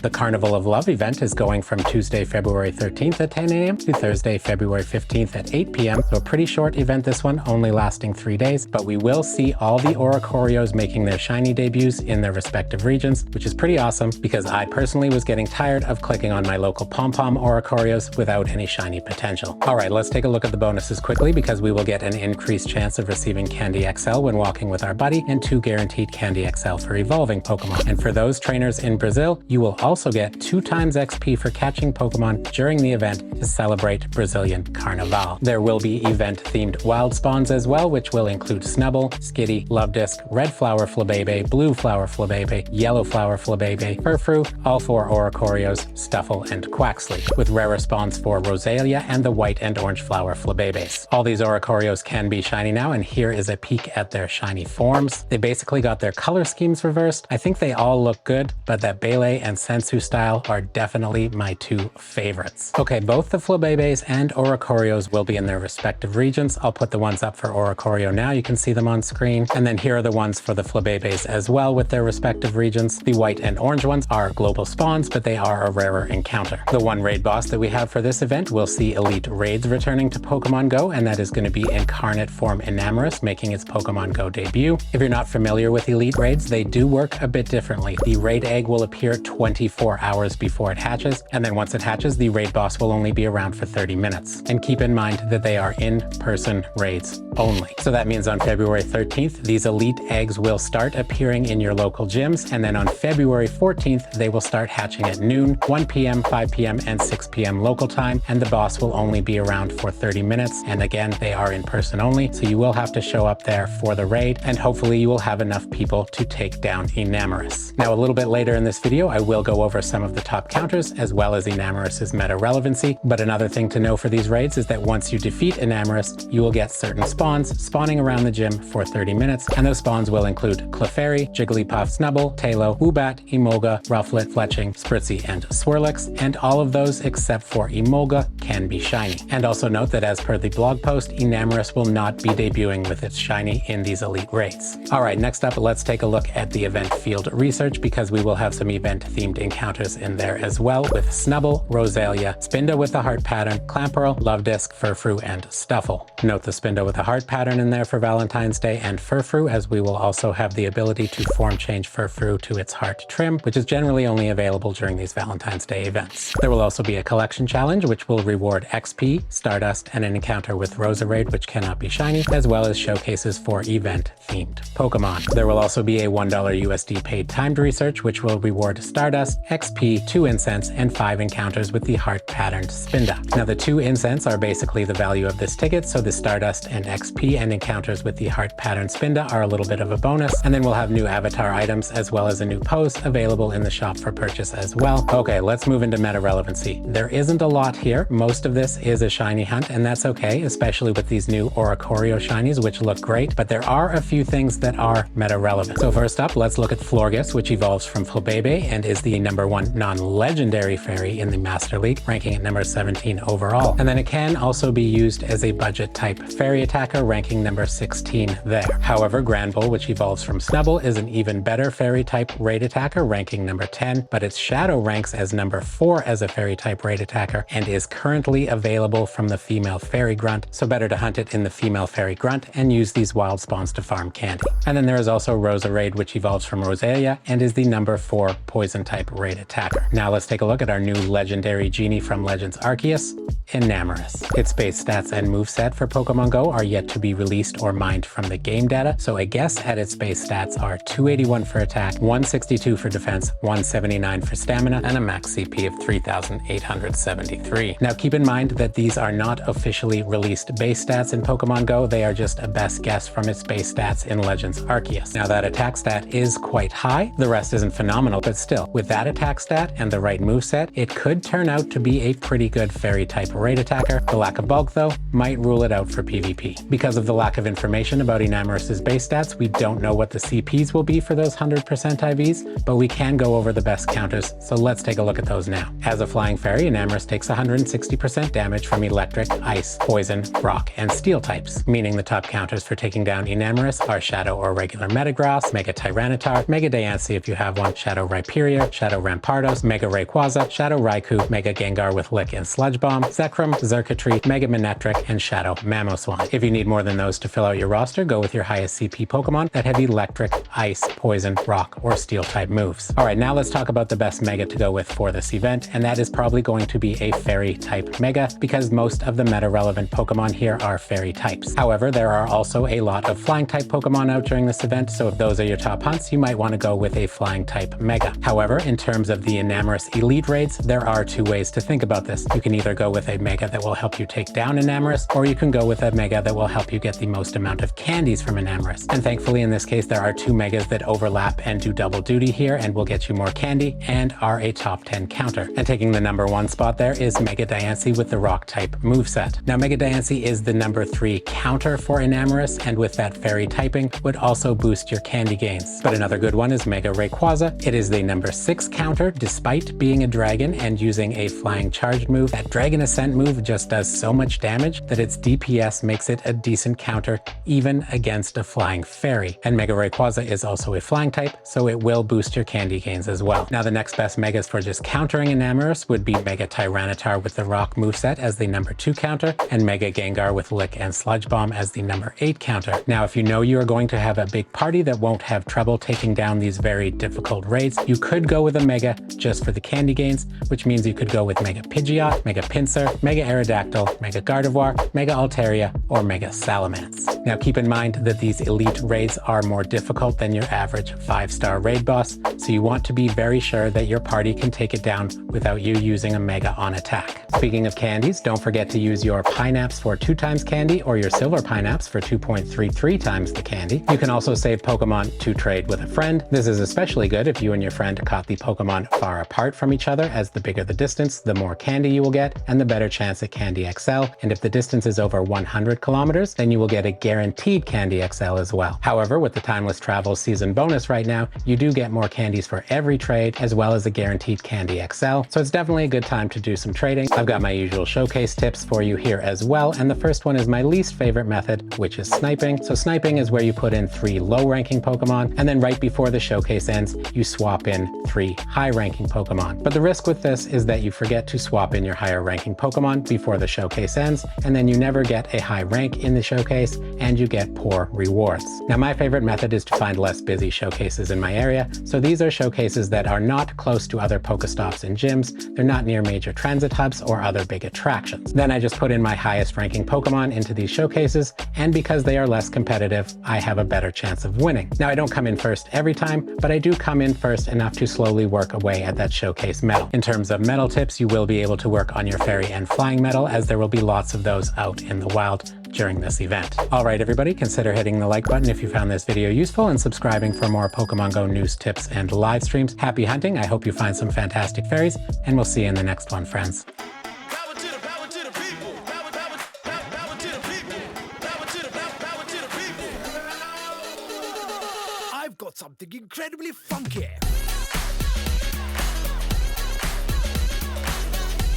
The Carnival of Love event is going from Tuesday, February 13th at 10 a.m. to Thursday, February 15th at 8 p.m. So a pretty short event this one, only lasting 3 days, but we will see all the Oricorios making their shiny debuts in their respective regions, which is pretty awesome because I personally was getting tired of clicking on my local pom-pom Oricorios without any shiny potential. All right, let's take a look at the bonuses quickly because we will get an increased chance of receiving Candy XL when walking with our buddy and 2 guaranteed Candy XL for evolving Pokemon. And for those trainers in Brazil, you will also get 2 times XP for catching Pokemon during the event to celebrate Brazilian Carnival. There will be event-themed wild spawns as well, which will include Snubbull, Skitty, Luvdisc, Red Flower Flabebe, Blue Flower Flabebe, Yellow Flower Flabebe, Furfrou, all 4 Oricorios, Stuffle, and Quaxly, with rarer spawns for Roselia and the White and Orange Flower Flabebes. All these Oricorios can be shiny now, and here is a peek at their shiny forms. They basically got their color schemes reversed. I think they all look good, but that Bele and Sensu style are definitely my 2 favorites. Okay, both the Flabebes and Oricorios will be in their respective regions. I'll put the ones up for Oricorio now. You can see them on screen. And then here are the ones for the Flabebes as well with their respective regions. The white and orange ones are global spawns, but they are a rarer encounter. The one raid boss that we have for this event will see Elite Raids returning to Pokemon Go, and that is going to be Incarnate Forme Enamorus making its Pokemon Go debut. If you're not familiar with Elite Raids, they do work a bit differently. The raid egg will appear 24 hours before it hatches, and then once it hatches, the raid boss will only be around for 30 minutes. And keep in mind that they are in-person raids only. So that means on February 13th, these elite eggs will start appearing in your local gyms, and then on February 14th, they will start hatching at noon, 1 p.m., 5 p.m., and 6 p.m. local time, and the boss will only be around for 30 minutes. And again, they are in person only, so you will have to show up there for the raid, and hopefully you will have enough people to take down Enamorus. Now, a little bit later in this video, I will go over some of the top counters as well as Enamorus's meta-relevancy, but another thing to know for these raids is that once you defeat Enamorus, you will get certain spawns spawning around the gym for 30 minutes, and those spawns will include Clefairy, Jigglypuff, Snubbull, Tailo, Woobat, Emolga, Rufflet, Fletching, Spritzy, and Swirlix, and all of those except for Emolga can be shiny. And also note that as per the blog post, Enamorus will not be debuting with its shiny in these elite raids. All right, next up, let's take a look at the event field research because we will have some event-themed encounters in there as well with Snubbull, Roselia, Spinda with the heart pattern, Clamperl, Luvdisc, Furfrou, and Stuffle. Note the Spinda with a heart pattern in there for Valentine's Day and Furfrou, as we will also have the ability to form change Furfrou to its heart trim, which is generally only available during these Valentine's Day events. There will also be a collection challenge, which will reward XP, Stardust, and an encounter with Roserade, which cannot be shiny, as well as showcases for event-themed Pokemon. There will also be a $1 USD paid timed research, which will reward Stardust, XP, 2 incense, and 5 encounters with the heart-patterned Spinda. Now, the 2 incense are basically the value of this ticket, so the Stardust and XP and encounters with the heart-patterned Spinda are a little bit of a bonus, and then we'll have new avatar items as well as a new pose available in the shop for purchase as well. Okay, let's move into meta-relevancy. There isn't a lot here. Most of this is a shiny hunt, and that's okay, especially with these new Oricorio Shinies, which look great, but there are a few things that are meta-relevant. So first up, let's look at Florges, which evolves from Flabebe and is the #1 non-legendary fairy in the Master League, ranking at number 17 overall. And then it can also be used as a budget-type fairy attacker, ranking number 16 there. However, Granbull, which evolves from Snubbull, is an even better fairy-type raid attacker, ranking number 10, but its shadow ranks as number 4 as a fairy-type raid attacker and is currently available from the female fairy grunt, so better to hunt it in the female fairy grunt and use these wild spawns to farm candy. And then there is also Roserade, which evolves from Roselia and is the number 4 poison-type raid attacker. Now let's take a look at our new legendary genie from Legends Arceus, Enamorus. Its base stats and moveset for Pokemon Go are yet to be released or mined from the game data, so a guess at its base stats are 281 for attack, 162 for defense, 179 for stamina, and a max CP of 3,873. Now keep in mind that these are not officially released base stats in Pokemon Go, they are just a best guess from its base stats in Legends Arceus. Now that attack stat is quite high, the rest isn't phenomenal, but still, with that attack stat and the right moveset, it could turn out to be a pretty good fairy type raid attacker. The lack of bulk, though, might rule it out for PvP. Because of the lack of information about Enamorus's base stats, we don't know what the CPs will be for those 100% IVs, but we can go over the best counters, so let's take a look at those now. As a flying fairy, Enamorus takes 160% damage from electric, ice, poison, rock, and steel types, meaning the top counters for taking down Enamorus are Shadow or regular Metagross, Mega Tyranitar, Mega Diancie if you have one, Shadow Rhyperior, Shadow Rampardos, Mega Rayquaza, Shadow Raikou, Mega Gengar with Lick and Sludge Bomb, Zekrom, Xurkitree, Mega Manectric, and Shadow Mamoswine. If you need more than those to fill out your roster, go with your highest CP Pokemon that have electric, ice, poison, rock, or steel type moves. Alright, now let's talk about the best Mega to go with for this event, and that is probably going to be a Fairy type Mega, because most of the meta-relevant Pokemon here are Fairy types. However, there are also a lot of Flying type Pokemon out during this event, so if those are your top hunts, you might want to go with a Flying type Mega. However, in terms of the Enamorus Elite raids, there are two ways to think about this. You can either go with a Mega that will help you take down Enamorus, or you can go with a Mega that will help you get the most amount of candies from Enamorus. And thankfully in this case there are two Megas that overlap and do double duty here and will get you more candy and are a top 10 counter. And taking the number 1 spot there is Mega Diancie with the rock type moveset. Now Mega Diancie is the number 3 counter for Enamorus, and with that fairy typing would also boost your candy gains. But another good one is Mega Rayquaza. It is the number 6 counter despite being a dragon and using a flying charged move. That Dragon Ascent move just does so much damage that its DPS makes it a decent counter even against a flying fairy. And Mega Rayquaza is also a flying type, so it will boost your candy gains as well. Now the next best Megas for just countering Enamorus would be Mega Tyranitar with the rock moveset as the number 2 counter, and Mega Gengar with Lick and Sludge Bomb as the number 8 counter. Now if you know you are going to have a big party that won't have trouble taking down these very difficult raids, you could go with a Mega just for the candy gains, which means you could go with Mega Pidgeot, Mega Pinsir, Mega Aerodactyl, Mega Gardevoir, Mega Altaria, or Mega Salamence. Now keep in mind that these elite raids are more difficult than your average 5-star raid boss, so you want to be very sure that your party can take it down without you using a Mega on attack. Speaking of candies, don't forget to use your Pineapps for 2 times candy or your Silver Pineapps for 2.33 times the candy. You can also save Pokemon to trade with a friend. This is especially good if you and your friend caught the Pokemon far apart from each other, as the bigger the distance, the more candy you will get and the better chance at Candy XL. And if the distance is over 100 kilometers, then you will get a guaranteed Candy XL as well. However, with the Timeless Travel season bonus right now, you do get more candies for every trade as well as a guaranteed Candy XL. So it's definitely a good time to do some trading. I've got my usual showcase tips for you here as well, and the first one is my least favorite method, which is sniping. So sniping is where you put in 3 low-ranking Pokemon, and then right before the showcase ends, you swap in 3 high-ranking Pokemon. But the risk with this is that you forget to swap in your higher-ranking Pokemon before the showcase ends, and then you never get a high rank in the showcase, and you get poor rewards. Now my favorite method is to find less busy showcases in my area, so these are showcases that are not close to other Pokestops and gyms, they're not near major transit hubs or other big attractions. Then I just put in my highest ranking Pokemon into these showcases, and because they are less competitive, I have a better chance of winning. Now I don't come in first every time, but I do come in first enough to slowly work away at that showcase medal. In terms of medal tips, you will be able to work on your fairy and flying medal, as there will be lots of those out in the wild during this event. Alright everybody, consider hitting the like button if you found this video useful and subscribing for more Pokemon Go news, tips, and live streams. Happy hunting, I hope you find some fantastic fairies, and we'll see you in the next one, friends. I've got something incredibly funky.